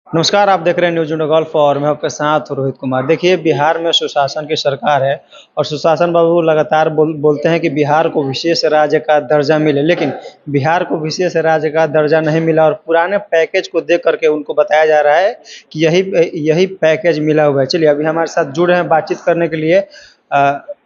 नमस्कार, आप देख रहे हैं न्यूज़ इंडिया गोल्फ और मैं आपके साथ हूं रोहित कुमार। देखिए, बिहार में सुशासन की सरकार है और सुशासन बाबू लगातार बोलते हैं कि बिहार को विशेष राज्य का दर्जा मिले, लेकिन बिहार को विशेष राज्य का दर्जा नहीं मिला और पुराने पैकेज को देख करके उनको बताया जा रहा है कि यही यही पैकेज मिला हुआ है। चलिए, अभी हमारे साथ जुड़े हैं बातचीत करने के लिए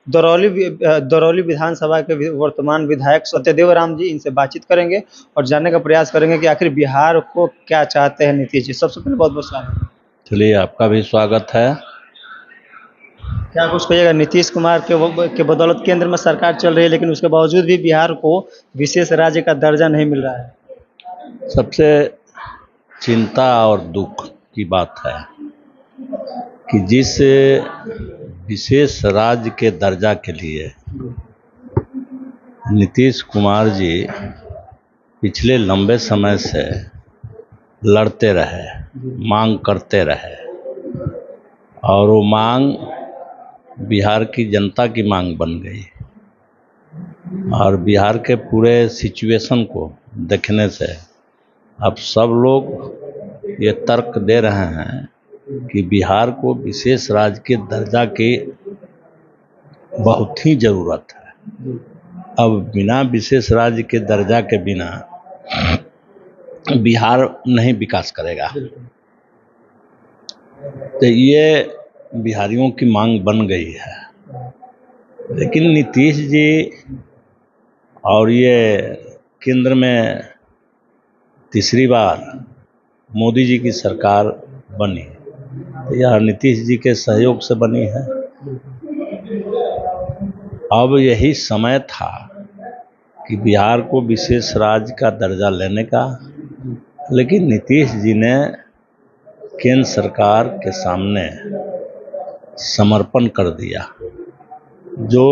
दरौली विधानसभा के वर्तमान विधायक सत्यदेव राम जी। इनसे बातचीत करेंगे और जानने का प्रयास करेंगे कि आखिर बिहार को क्या चाहते हैं नीतीश जी। सबसे पहले बहुत बहुत स्वागत। चलिए, आपका भी स्वागत है। क्या कुछ कहिएगा, नीतीश कुमार के बदौलत केंद्र में सरकार चल रही है, लेकिन उसके बावजूद भी बिहार को विशेष राज्य का दर्जा नहीं मिल रहा है। सबसे चिंता और दुख की बात है कि जिस विशेष राज्य के दर्जा के लिए नीतीश कुमार जी पिछले लंबे समय से लड़ते रहे, मांग करते रहे और वो मांग बिहार की जनता की मांग बन गई और बिहार के पूरे सिचुएशन को देखने से अब सब लोग ये तर्क दे रहे हैं कि बिहार को विशेष राज्य के दर्जा की बहुत ही ज़रूरत है। अब बिना विशेष राज्य के दर्जा के बिना बिहार नहीं विकास करेगा। तो ये बिहारियों की मांग बन गई है, लेकिन नीतीश जी और ये केंद्र में तीसरी बार मोदी जी की सरकार बनी, तो यह नीतीश जी के सहयोग से बनी है। अब यही समय था कि बिहार को विशेष राज्य का दर्जा लेने का, लेकिन नीतीश जी ने केंद्र सरकार के सामने समर्पण कर दिया। जो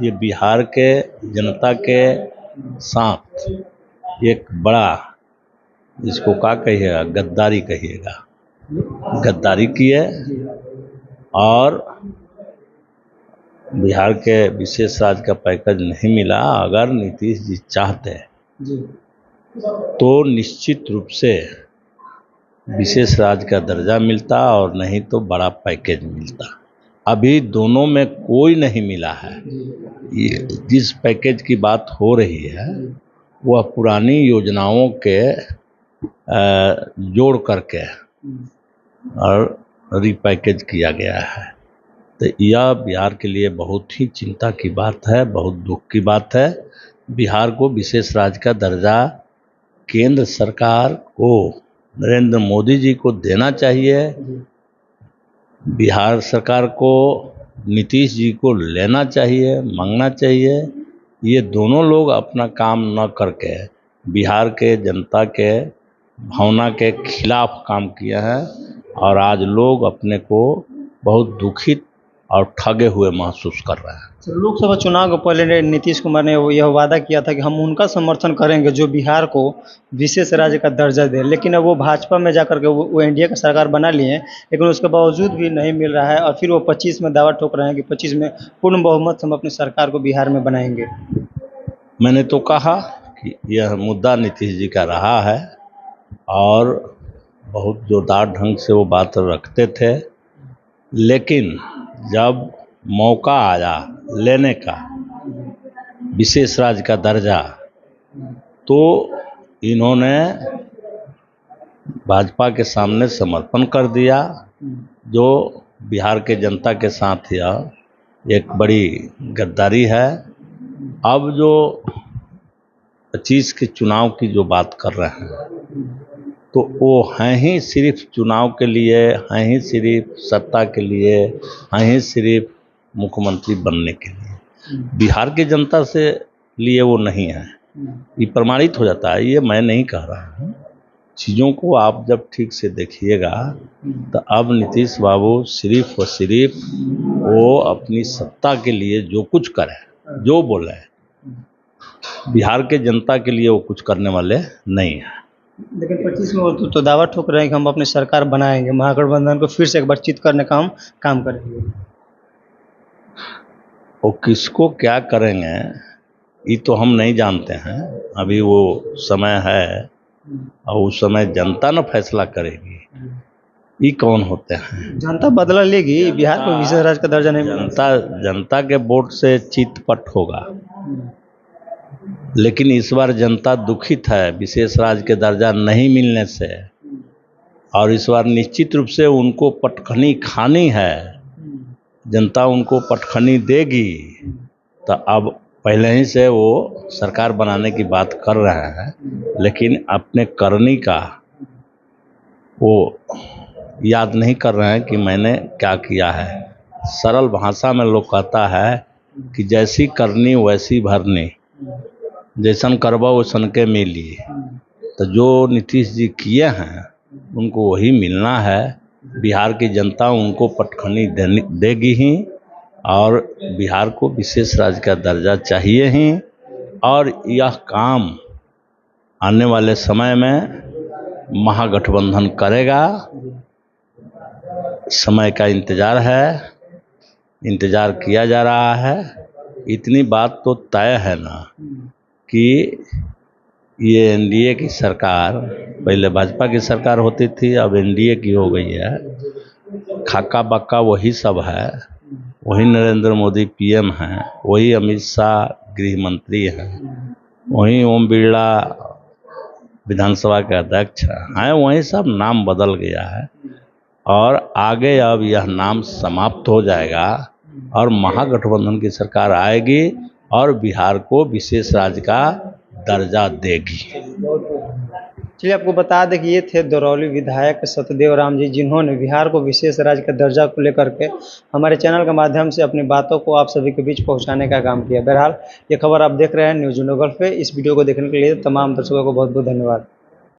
ये बिहार के जनता के साथ एक बड़ा, इसको क्या कहिएगा, गद्दारी कहिएगा, गद्दारी की है और बिहार के विशेष राज्य का पैकेज नहीं मिला। अगर नीतीश जी चाहते तो निश्चित रूप से विशेष राज्य का दर्जा मिलता और नहीं तो बड़ा पैकेज मिलता। अभी दोनों में कोई नहीं मिला है। ये जिस पैकेज की बात हो रही है वह पुरानी योजनाओं के जोड़ करके और रीपैकेज किया गया है। तो यह बिहार के लिए बहुत ही चिंता की बात है, बहुत दुख की बात है। बिहार को विशेष राज्य का दर्जा केंद्र सरकार को, नरेंद्र मोदी जी को देना चाहिए। बिहार सरकार को नीतीश जी को लेना चाहिए, मांगना चाहिए। ये दोनों लोग अपना काम न करके बिहार के जनता के भावना के खिलाफ काम किए हैं और आज लोग अपने को बहुत दुखित और ठगे हुए महसूस कर रहे हैं। लोकसभा चुनाव के पहले नीतीश कुमार ने यह वादा किया था कि हम उनका समर्थन करेंगे जो बिहार को विशेष राज्य का दर्जा दे, लेकिन अब वो भाजपा में जाकर के वो एनडीए का सरकार बना लिए हैं, लेकिन उसके बावजूद भी नहीं मिल रहा है और फिर वो 25 में दावा ठोक रहे हैं कि 25 में पूर्ण बहुमत से हम अपनी सरकार को बिहार में बनाएंगे। मैंने तो कहा कि यह मुद्दा नीतीश जी का रहा है और बहुत जोरदार ढंग से वो बात रखते थे, लेकिन जब मौका आया लेने का विशेष राज्य का दर्जा तो इन्होंने भाजपा के सामने समर्पण कर दिया, जो बिहार के जनता के साथ यह एक बड़ी गद्दारी है। अब जो 25 के चुनाव की जो बात कर रहे हैं तो वो हैं ही सिर्फ चुनाव के लिए, हैं ही सिर्फ सत्ता के लिए, हैं ही सिर्फ मुख्यमंत्री बनने के लिए। बिहार की जनता से लिए वो नहीं है। ये प्रमाणित हो जाता है, ये मैं नहीं कह रहा हूँ। चीज़ों को आप जब ठीक से देखिएगा तो अब नीतीश बाबू सिर्फ और सिर्फ वो अपनी सत्ता के लिए जो कुछ करे, जो बोले, बिहार के जनता के लिए वो कुछ करने वाले नहीं है। लेकिन 25 में वो तो दावा ठोक रहे हैं कि हम अपनी सरकार बनाएंगे, महागठबंधन को फिर से एक बार चित करने का हम काम करेंगे। वो किसको क्या करेंगे ये तो हम नहीं जानते हैं। अभी वो समय है और उस समय जनता न फैसला करेगी। ये कौन होते हैं? जनता बदला लेगी, बिहार को विशेष राज्य का दर्जा नहीं मिला। जनता के वोट से चित-पट होगा। लेकिन इस बार जनता दुखित है विशेष राज्य के दर्जा नहीं मिलने से, और इस बार निश्चित रूप से उनको पटखनी खानी है। जनता उनको पटखनी देगी। तो अब पहले ही से वो सरकार बनाने की बात कर रहे हैं, लेकिन अपने करनी का वो याद नहीं कर रहे हैं कि मैंने क्या किया है। सरल भाषा में लोग कहता है कि जैसी करनी वैसी भरनी, जैसन करबा वैसन के मिली। तो जो नीतीश जी किए हैं उनको वही मिलना है। बिहार की जनता उनको पटखनी देगी ही, और बिहार को विशेष राज्य का दर्जा चाहिए ही। और यह काम आने वाले समय में महागठबंधन करेगा। समय का इंतजार है, इंतजार किया जा रहा है। इतनी बात तो तय है ना कि ये एनडीए की सरकार, पहले भाजपा की सरकार होती थी, अब एनडीए की हो गई है। खाका बक्का वही सब है, वही नरेंद्र मोदी पीएम हैं, वही अमित शाह गृह मंत्री हैं, वही ओम बिरला विधानसभा के अध्यक्ष हैं। वही सब नाम बदल गया है, और आगे अब यह नाम समाप्त हो जाएगा और महागठबंधन की सरकार आएगी और बिहार को विशेष राज्य का दर्जा देगी। चलिए, आपको बता दें कि ये थे दरौली विधायक सत्यदेव राम जी, जिन्होंने बिहार को विशेष राज्य का दर्जा को लेकर के हमारे चैनल के माध्यम से अपनी बातों को आप सभी के बीच पहुंचाने का काम किया। बहरहाल ये खबर आप देख रहे हैं न्यूज़ इंडिया गल्फ पे। इस वीडियो को देखने के लिए तमाम दर्शकों को बहुत बहुत धन्यवाद।